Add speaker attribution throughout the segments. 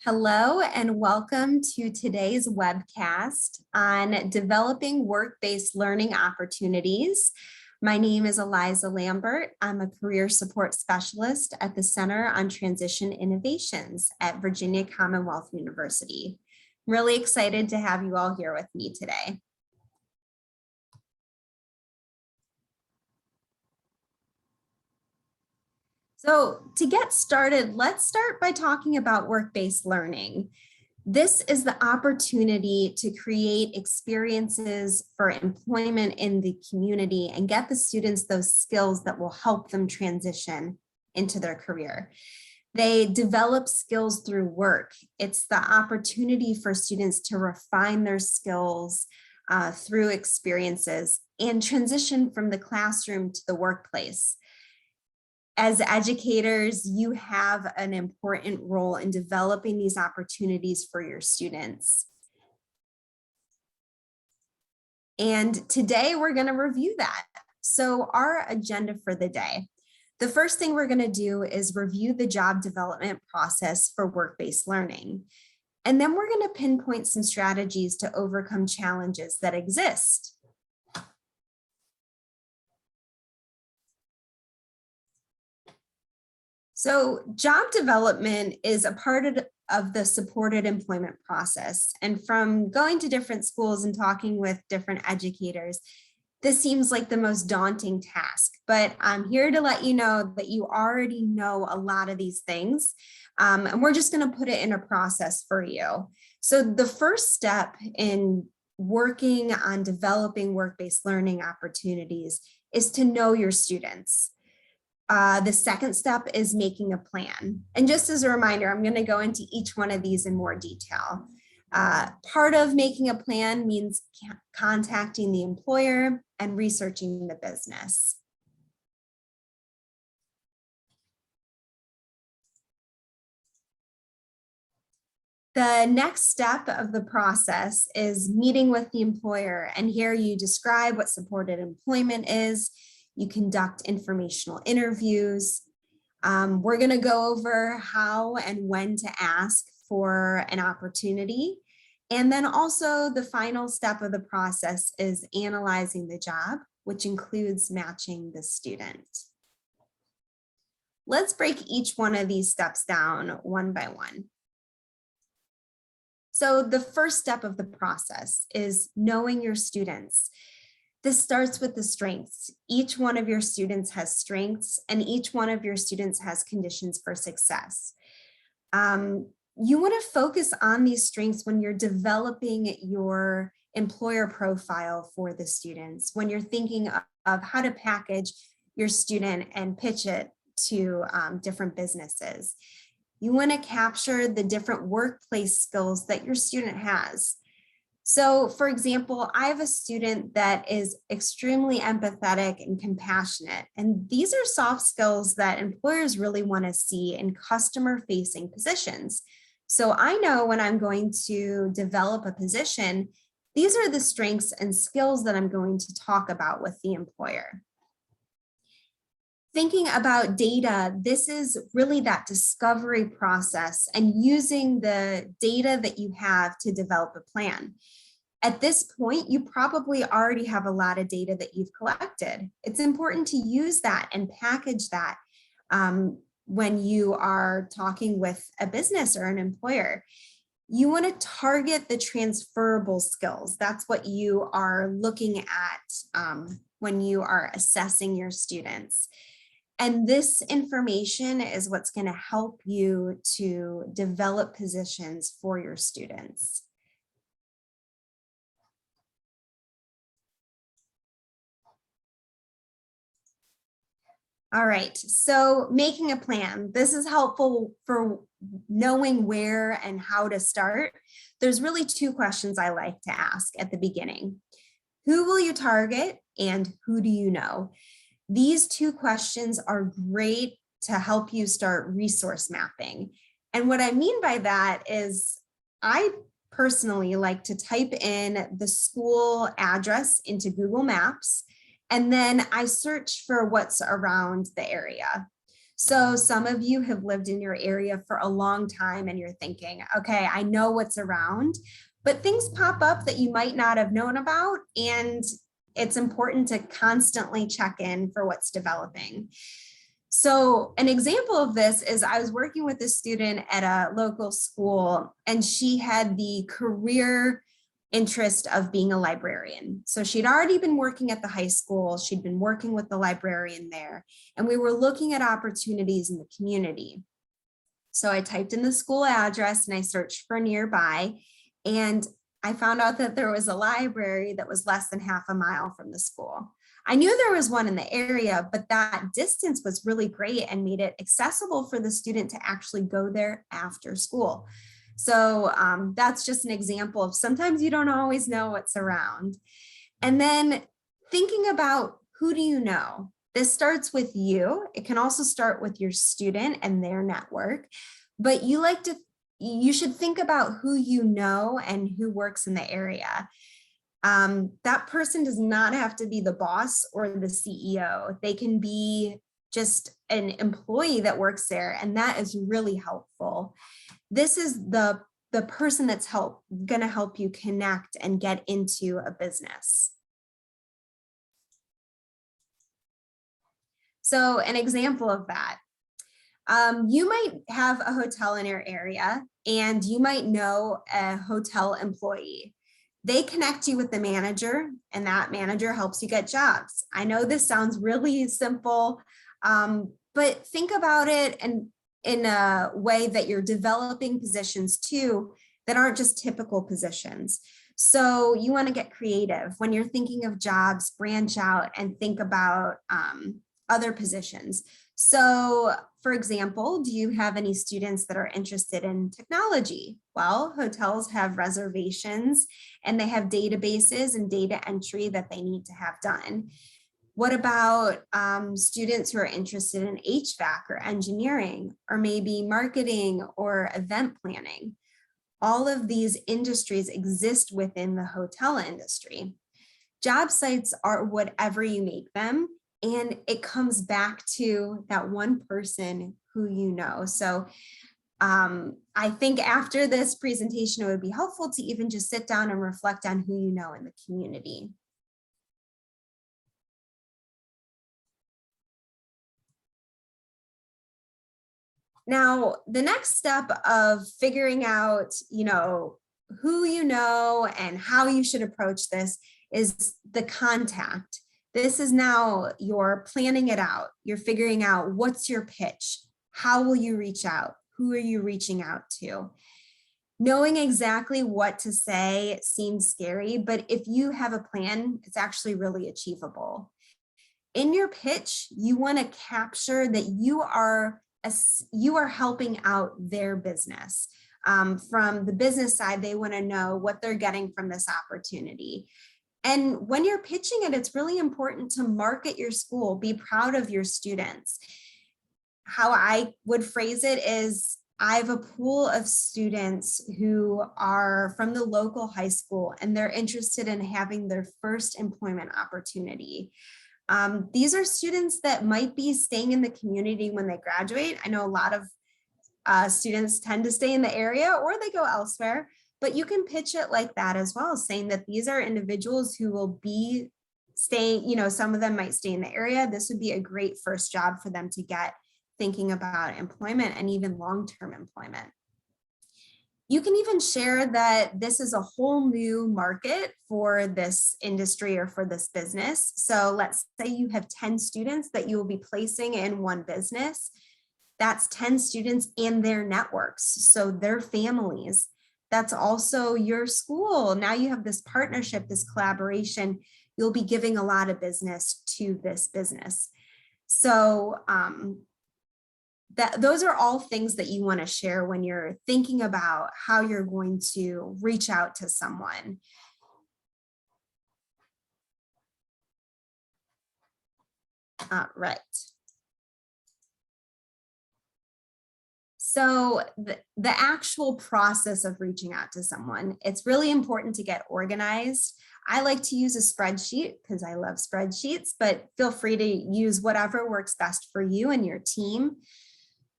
Speaker 1: Hello and welcome to today's webcast on developing work-based learning opportunities. My name is Eliza Lambert. I'm a career support specialist at the Center on Transition Innovations at Virginia Commonwealth University. I'm really excited to have you all here with me today. So to get started, let's start by talking about work-based learning. This is the opportunity to create experiences for employment in the community and get the students those skills that will help them transition into their career. They develop skills through work. It's the opportunity for students to refine their skills through experiences and transition from the classroom to the workplace. As educators, you have an important role in developing these opportunities for your students. And today we're going to review that. So our agenda for the day. The first thing we're going to do is review the job development process for work-based learning. And then we're going to pinpoint some strategies to overcome challenges that exist. So job development is a part of the supported employment process. And from going to different schools and talking with different educators, this seems like the most daunting task, but I'm here to let you know that you already know a lot of these things. And we're just going to put it in a process for you. So the first step in working on developing work-based learning opportunities is to know your students. The second step is making a plan. And just as a reminder, I'm going to go into each one of these in more detail. Part of making a plan means contacting the employer and researching the business. The next step of the process is meeting with the employer. And here you describe what supported employment is. You conduct informational interviews. We're going to go over how and when to ask for an opportunity. And then also the final step of the process is analyzing the job, which includes matching the student. Let's break each one of these steps down one by one. So the first step of the process is knowing your students. This starts with the strengths. Each one of your students has strengths and each one of your students has conditions for success. You want to focus on these strengths when you're developing your employer profile for the students, when you're thinking of how to package your student and pitch it to different businesses. You want to capture the different workplace skills that your student has. So for example, I have a student that is extremely empathetic and compassionate, and these are soft skills that employers really want to see in customer-facing positions. So I know when I'm going to develop a position, these are the strengths and skills that I'm going to talk about with the employer. Thinking about data, this is really that discovery process and using the data that you have to develop a plan. At this point, you probably already have a lot of data that you've collected. It's important to use that and package that when you are talking with a business or an employer. You want to target the transferable skills. That's what you are looking at when you are assessing your students. And this information is what's going to help you to develop positions for your students. All right, so making a plan. This is helpful for knowing where and how to start. There's really two questions I like to ask at the beginning. Who will you target and who do you know? These two questions are great to help you start resource mapping. And what I mean by that is I personally like to type in the school address into Google Maps, and then I search for what's around the area. So some of you have lived in your area for a long time and you're thinking, okay, I know what's around, but things pop up that you might not have known about, and it's important to constantly check in for what's developing. So an example of this is I was working with a student at a local school, and she had the career interest of being a librarian. So she'd already been working at the high school. She'd been working with the librarian there, and we were looking at opportunities in the community. So I typed in the school address and I searched for nearby, and I found out that there was a library that was less than half a mile from the school. I knew there was one in the area, but that distance was really great and made it accessible for the student to actually go there after school. So that's just an example of sometimes you don't always know what's around. And then thinking about who do you know? This starts with you. It can also start with your student and their network, but you should think about who you know and who works in the area. That person does not have to be the boss or the CEO. They can be just an employee that works there, and that is really helpful. This is the person that's going to help you connect and get into a business. So an example of that, you might have a hotel in your area and you might know a hotel employee. They connect you with the manager, and that manager helps you get jobs. I know this sounds really simple, but think about it and in a way that you're developing positions too that aren't just typical positions. So you want to get creative. When you're thinking of jobs, branch out and think about other positions. So for example, do you have any students that are interested in technology? Well, hotels have reservations and they have databases and data entry that they need to have done. What about students who are interested in HVAC or engineering, or maybe marketing or event planning? All of these industries exist within the hotel industry. Job sites are whatever you make them, and it comes back to that one person who you know. So I think after this presentation, it would be helpful to even just sit down and reflect on who you know in the community. Now, the next step of figuring out, who you know and how you should approach this is the contact. This is now you're planning it out. You're figuring out what's your pitch. How will you reach out? Who are you reaching out to? Knowing exactly what to say seems scary, but if you have a plan, it's actually really achievable. In your pitch, you want to capture that you are helping out their business. From the business side, they want to know what they're getting from this opportunity. And when you're pitching it, it's really important to market your school, be proud of your students. How I would phrase it is, I have a pool of students who are from the local high school and they're interested in having their first employment opportunity. These are students that might be staying in the community when they graduate. I know a lot of students tend to stay in the area or they go elsewhere, but you can pitch it like that as well, saying that these are individuals who will be staying, some of them might stay in the area. This would be a great first job for them to get, thinking about employment and even long-term employment. You can even share that this is a whole new market for this industry or for this business. So let's say you have 10 students that you will be placing in one business. That's 10 students and their networks, so their families. That's also your school. Now you have this partnership, this collaboration. You'll be giving a lot of business to this business. So those are all things that you want to share when you're thinking about how you're going to reach out to someone. Right. So the actual process of reaching out to someone, it's really important to get organized. I like to use a spreadsheet because I love spreadsheets, but feel free to use whatever works best for you and your team.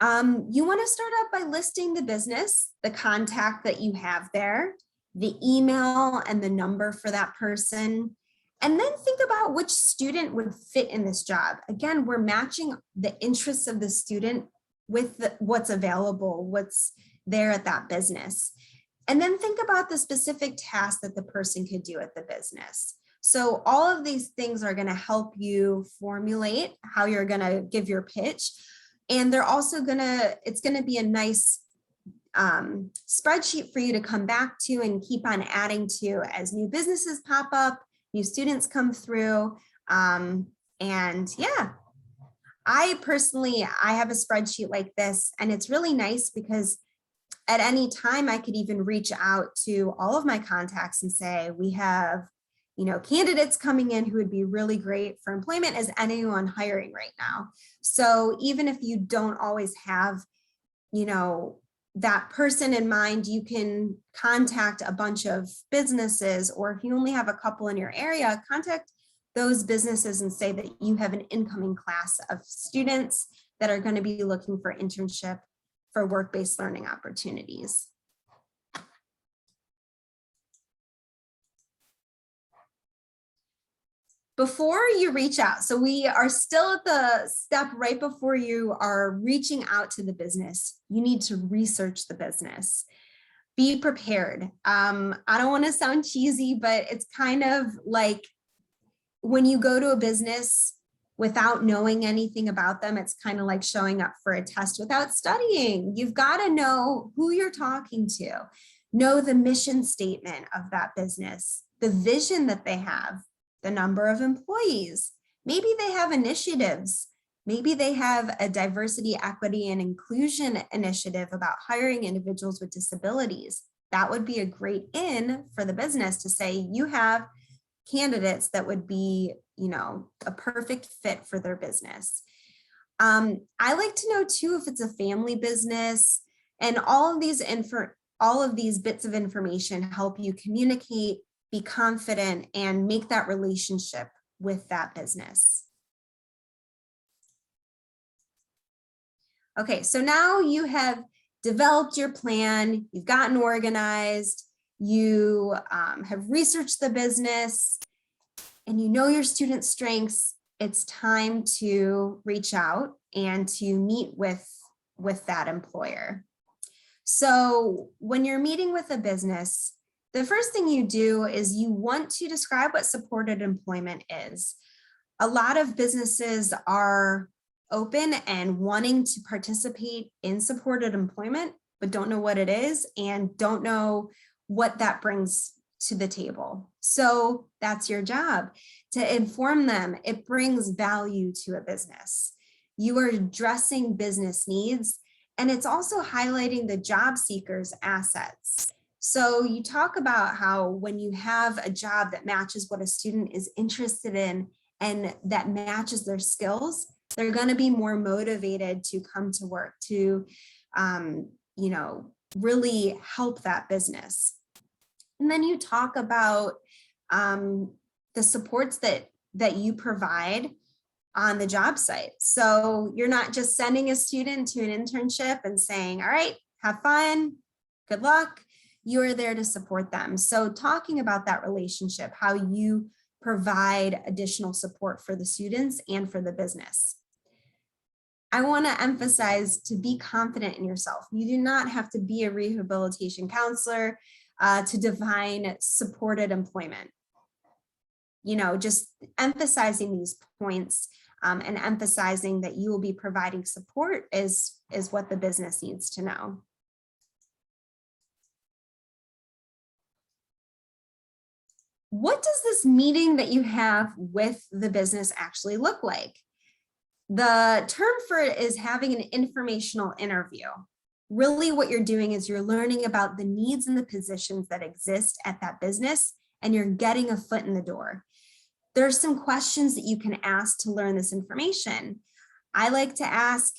Speaker 1: You want to start out by listing the business, the contact that you have there, the email and the number for that person, and then think about which student would fit in this job. Again, we're matching the interests of the student with what's available, what's there at that business. And then think about the specific task that the person could do at the business. So all of these things are going to help you formulate how you're going to give your pitch. And they're also it's going to be a nice spreadsheet for you to come back to and keep on adding to as new businesses pop up, new students come through. And yeah, I have a spreadsheet like this, and it's really nice because at any time I could even reach out to all of my contacts and say, we have, candidates coming in who would be really great for employment. Is anyone hiring right now? So even if you don't always have, that person in mind, you can contact a bunch of businesses, or if you only have a couple in your area, contact those businesses and say that you have an incoming class of students that are going to be looking for internship for work-based learning opportunities. Before you reach out, so we are still at the step right before you are reaching out to the business, you need to research the business. Be prepared. I don't want to sound cheesy, but it's kind of like when you go to a business without knowing anything about them, it's kind of like showing up for a test without studying. You've got to know who you're talking to, know the mission statement of that business, the vision that they have, the number of employees. Maybe they have initiatives. Maybe they have a diversity, equity, and inclusion initiative about hiring individuals with disabilities. That would be a great in for the business to say you have candidates that would be, a perfect fit for their business. I like to know too if it's a family business, and all of these bits of information help you communicate, be confident, and make that relationship with that business. Okay, so now you have developed your plan, you've gotten organized, you have researched the business, and you know your student strengths. It's time to reach out and to meet with that employer. So when you're meeting with a business, the first thing you do is you want to describe what supported employment is. A lot of businesses are open and wanting to participate in supported employment, but don't know what it is and don't know what that brings to the table. So that's your job, to inform them. It brings value to a business. You are addressing business needs, and it's also highlighting the job seeker's assets. So you talk about how when you have a job that matches what a student is interested in and that matches their skills, they're going to be more motivated to come to work, to really help that business. And then you talk about the supports that you provide on the job site. So you're not just sending a student to an internship and saying, all right, have fun, good luck. You're there to support them. So talking about that relationship, how you provide additional support for the students and for the business. I want to emphasize to be confident in yourself. You do not have to be a rehabilitation counselor to define supported employment. Just emphasizing these points and emphasizing that you will be providing support is what the business needs to know. What does this meeting that you have with the business actually look like? The term for it is having an informational interview. Really what you're doing is you're learning about the needs and the positions that exist at that business, and you're getting a foot in the door. There's some questions that you can ask to learn this information. I like to ask,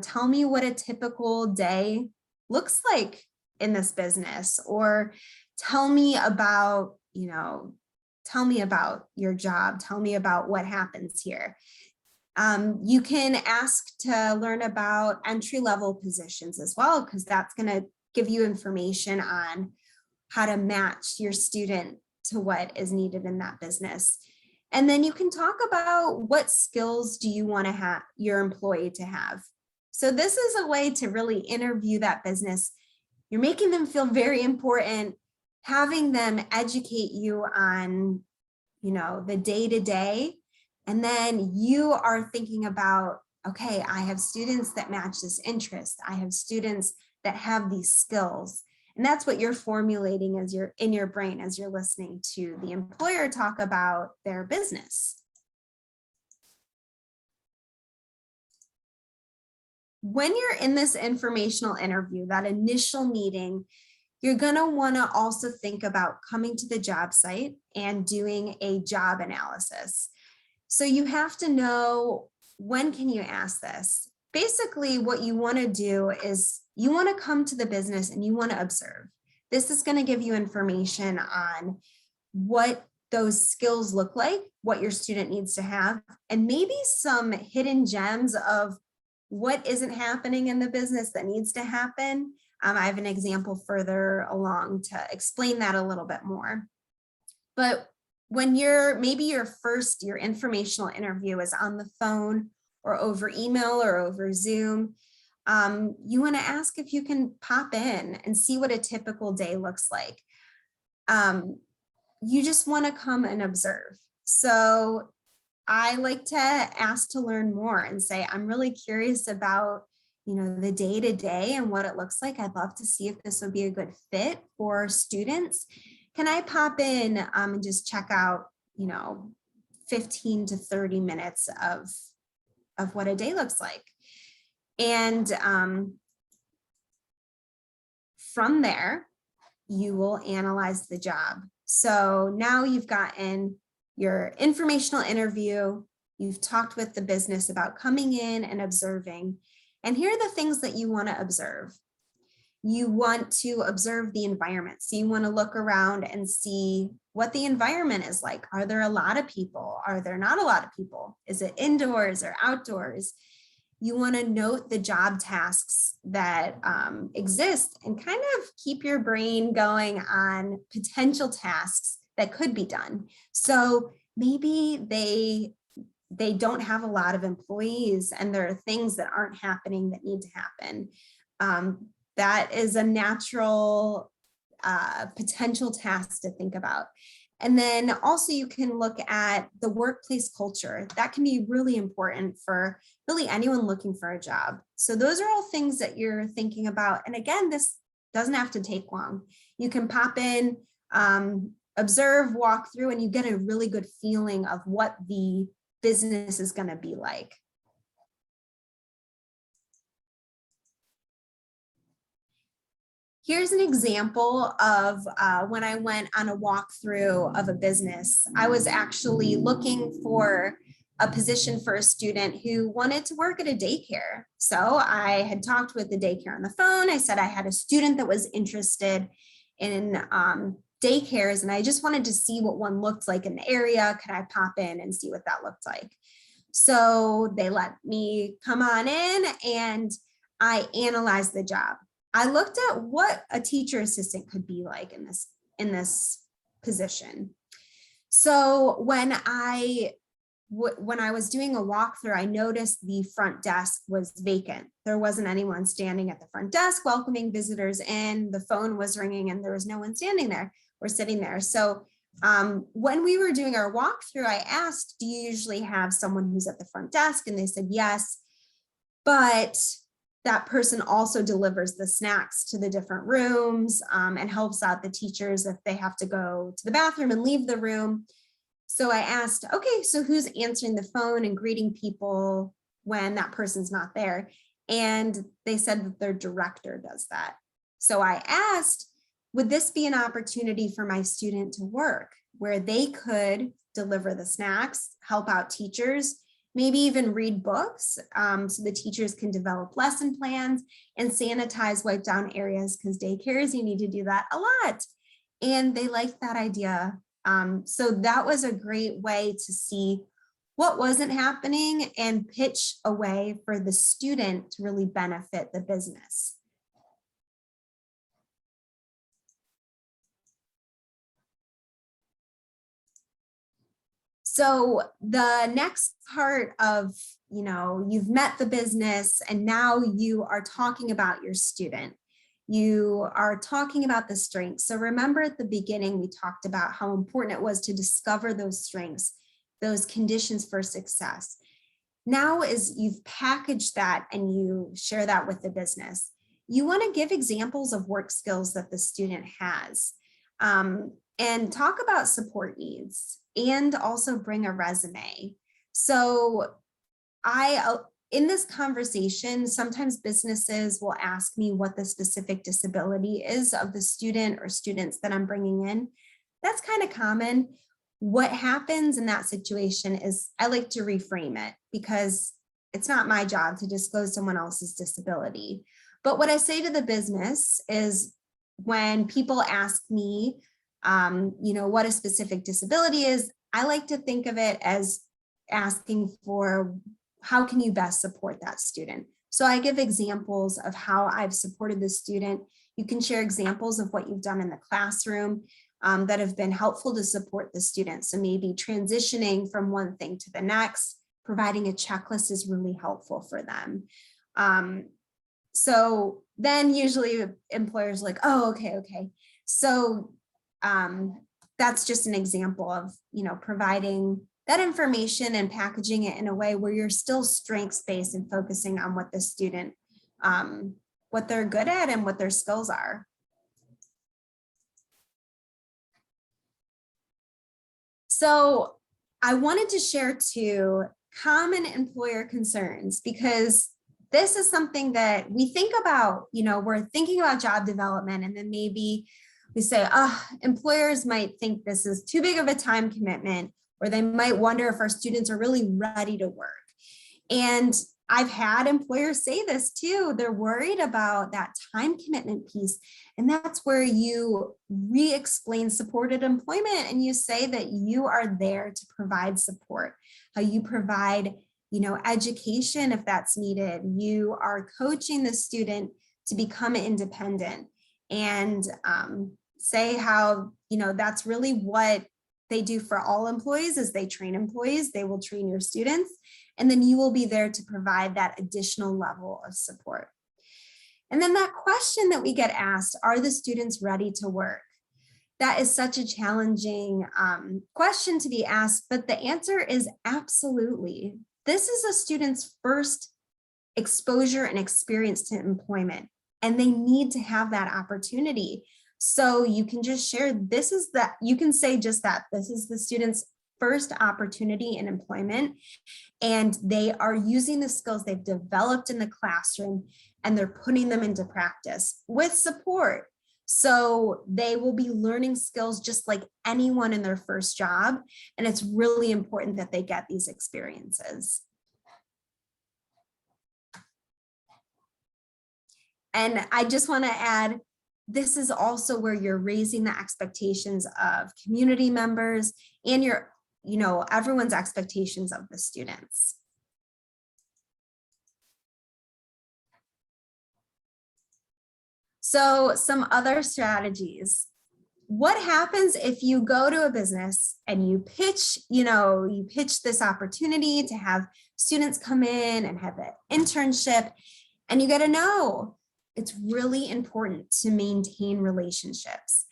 Speaker 1: tell me what a typical day looks like in this business, or tell me about, tell me about your job, tell me about what happens here. You can ask to learn about entry-level positions as well, because that's going to give you information on how to match your student to what is needed in that business. And then you can talk about what skills do you want to have your employee to have. So this is a way to really interview that business. You're making them feel very important, having them educate you on, the day-to-day. And then you are thinking about, okay, I have students that match this interest. I have students that have these skills. And that's what you're formulating as you're in your brain as you're listening to the employer talk about their business. When you're in this informational interview, that initial meeting, you're going to want to also think about coming to the job site and doing a job analysis. So you have to know, when can you ask this? Basically, what you want to do is you want to come to the business and you want to observe. This is going to give you information on what those skills look like, what your student needs to have, and maybe some hidden gems of what isn't happening in the business that needs to happen. I have an example further along to explain that a little bit more. But when maybe your informational interview is on the phone or over email or over Zoom, you want to ask if you can pop in and see what a typical day looks like. You just want to come and observe. So I like to ask to learn more and say, I'm really curious about, the day-to-day and what it looks like. I'd love to see if this would be a good fit for students. Can I pop in and just check out, 15 to 30 minutes of what a day looks like? And from there, you will analyze the job. So now you've gotten your informational interview, you've talked with the business about coming in and observing. And here are the things that you want to observe. You want to observe the environment. So you want to look around and see what the environment is like. Are there a lot of people? Are there not a lot of people? Is it indoors or outdoors? You want to note the job tasks that exist and kind of keep your brain going on potential tasks that could be done. So maybe they don't have a lot of employees and there are things that aren't happening that need to happen. That is a natural potential task to think about. And then also you can look at the workplace culture. That can be really important for really anyone looking for a job. So those are all things that you're thinking about. And again, this doesn't have to take long. You can pop in, observe, walk through, and you get a really good feeling of what the business is going to be like. Here's an example of when I went on a walkthrough of a business. I was actually looking for a position for a student who wanted to work at a daycare. So I had talked with the daycare on the phone. I said I had a student that was interested in daycares and I just wanted to see what one looked like in the area. Could I pop in and see what that looked like? So they let me come on in and I analyzed the job. I looked at what a teacher assistant could be like in this position. So when I was doing a walkthrough, I noticed the front desk was vacant. There wasn't anyone standing at the front desk welcoming visitors in. The phone was ringing and there was no one standing there or sitting there. So when we were doing our walkthrough, I asked, do you usually have someone who's at the front desk? And they said yes, but that person also delivers the snacks to the different rooms and helps out the teachers if they have to go to the bathroom and leave the room. So I asked, okay, so who's answering the phone and greeting people when that person's not there? And they said that their director does that. So I asked, would this be an opportunity for my student to work where they could deliver the snacks, help out teachers, maybe even read books so the teachers can develop lesson plans and sanitize, wipe down areas, because daycares, you need to do that a lot. And they liked that idea. So that was a great way to see what wasn't happening and pitch a way for the student to really benefit the business. So the next part of, you've met the business and now you are talking about your student. You are talking about the strengths. So remember at the beginning, we talked about how important it was to discover those strengths, those conditions for success. Now, as you've packaged that and you share that with the business, you want to give examples of work skills that the student has, and talk about support needs, and also bring a resume. So in this conversation, sometimes businesses will ask me what the specific disability is of the student or students that I'm bringing in. That's kind of common. What happens in that situation is I like to reframe it, because it's not my job to disclose someone else's disability. But what I say to the business is, when people ask me, what a specific disability is, I like to think of it as asking for, how can you best support that student? So I give examples of how I've supported the student. You can share examples of what you've done in the classroom that have been helpful to support the student. So maybe transitioning from one thing to the next, providing a checklist is really helpful for them. So then usually employers are like, oh, okay. So that's just an example of, providing that information and packaging it in a way where you're still strengths-based and focusing on what the student, what they're good at and what their skills are. So I wanted to share 2 common employer concerns, because this is something that we think about, we're thinking about job development, and then maybe we say, employers might think this is too big of a time commitment, or they might wonder if our students are really ready to work. And I've had employers say this too. They're worried about that time commitment piece. And that's where you re-explain supported employment, and you say that you are there to provide support, how you provide, education if that's needed. You are coaching the student to become independent, and say how, that's really what they do for all employees. Is they train employees, they will train your students, and then you will be there to provide that additional level of support. And then that question that we get asked, are the students ready to work? That is such a challenging question to be asked, but the answer is absolutely. This is a student's first exposure and experience to employment, and they need to have that opportunity. So you can just share, you can say just that, this is the student's first opportunity in employment, and they are using the skills they've developed in the classroom and they're putting them into practice with support. So they will be learning skills just like anyone in their first job. And it's really important that they get these experiences. And I just want to add, this is also where you're raising the expectations of community members and everyone's expectations of the students. So some other strategies. What happens if you go to a business and you pitch, you pitch this opportunity to have students come in and have an internship, and you get a no? It's really important to maintain relationships.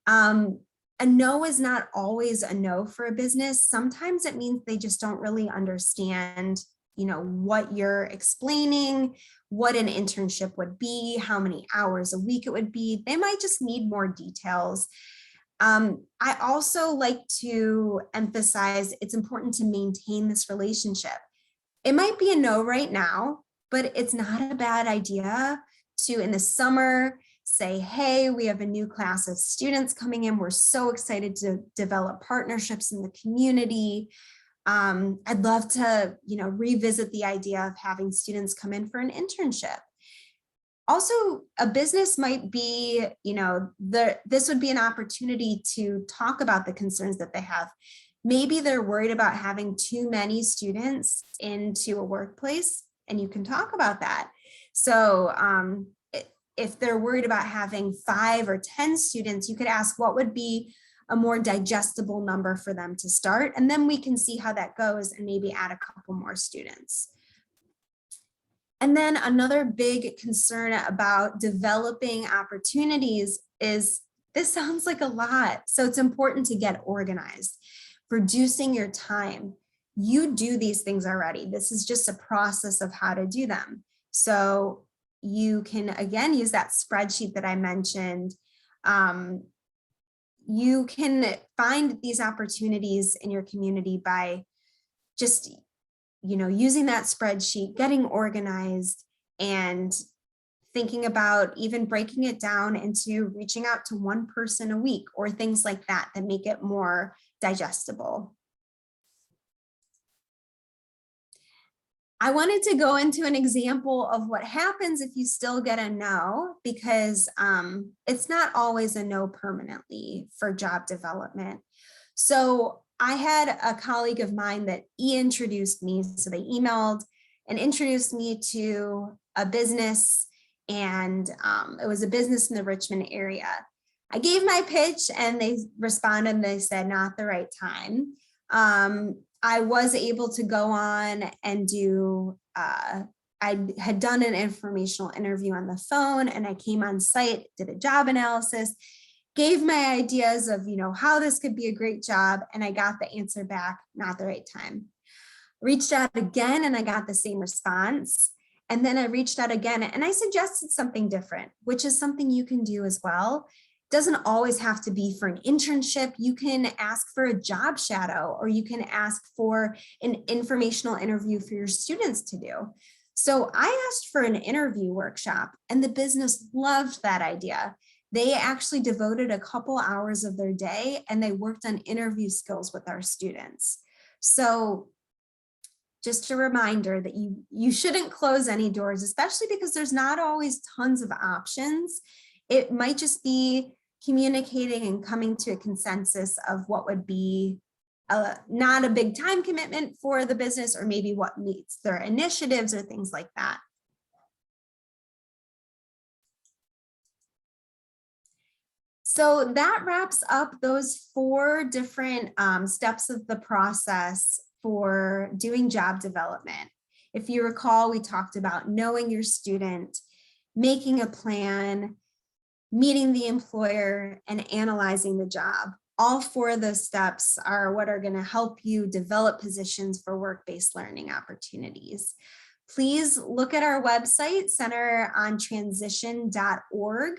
Speaker 1: A no is not always a no for a business. Sometimes it means they just don't really understand, what you're explaining, what an internship would be, how many hours a week it would be. They might just need more details. I also like to emphasize it's important to maintain this relationship. It might be a no right now, but it's not a bad idea to, in the summer, say, hey, we have a new class of students coming in. We're so excited to develop partnerships in the community. I'd love to, revisit the idea of having students come in for an internship. Also, a business might be, this would be an opportunity to talk about the concerns that they have. Maybe they're worried about having too many students into a workplace, and you can talk about that. So if they're worried about having 5 or 10 students, you could ask what would be a more digestible number for them to start. And then we can see how that goes and maybe add a couple more students. And then another big concern about developing opportunities is this sounds like a lot. So it's important to get organized. Reducing your time. You do these things already. This is just a process of how to do them. So you can, again, use that spreadsheet that I mentioned. You can find these opportunities in your community by just, using that spreadsheet, getting organized, and thinking about even breaking it down into reaching out to one person a week or things like that that make it more digestible. I wanted to go into an example of what happens if you still get a no, because it's not always a no permanently for job development. So I had a colleague of mine that introduced me. So they emailed and introduced me to a business, and it was a business in the Richmond area. I gave my pitch and they responded and they said, not the right time. I was able to go on and do, I had done an informational interview on the phone, and I came on site, did a job analysis, gave my ideas of, how this could be a great job. And I got the answer back, not the right time. Reached out again and I got the same response. And then I reached out again and I suggested something different, which is something you can do as well. Doesn't always have to be for an internship. You can ask for a job shadow, or you can ask for an informational interview for your students to do. So I asked for an interview workshop, and the business loved that idea. They actually devoted a couple hours of their day and they worked on interview skills with our students. So just a reminder that you shouldn't close any doors, especially because there's not always tons of options. It might just be communicating and coming to a consensus of what would be not a big time commitment for the business, or maybe what meets their initiatives or things like that. So that wraps up those 4 different steps of the process for doing job development. If you recall, we talked about knowing your student, making a plan, meeting the employer, and analyzing the job. All 4 of those steps are what are going to help you develop positions for work-based learning opportunities. Please look at our website, centerontransition.org.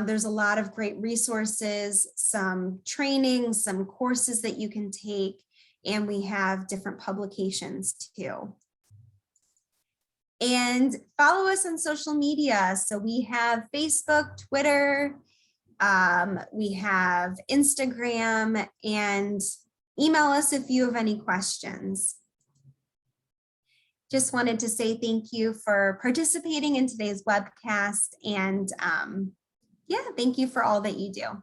Speaker 1: There's a lot of great resources, some training, some courses that you can take, and we have different publications too. And follow us on social media. So we have Facebook, Twitter, we have Instagram, and email us if you have any questions. Just wanted to say thank you for participating in today's webcast, and yeah, thank you for all that you do.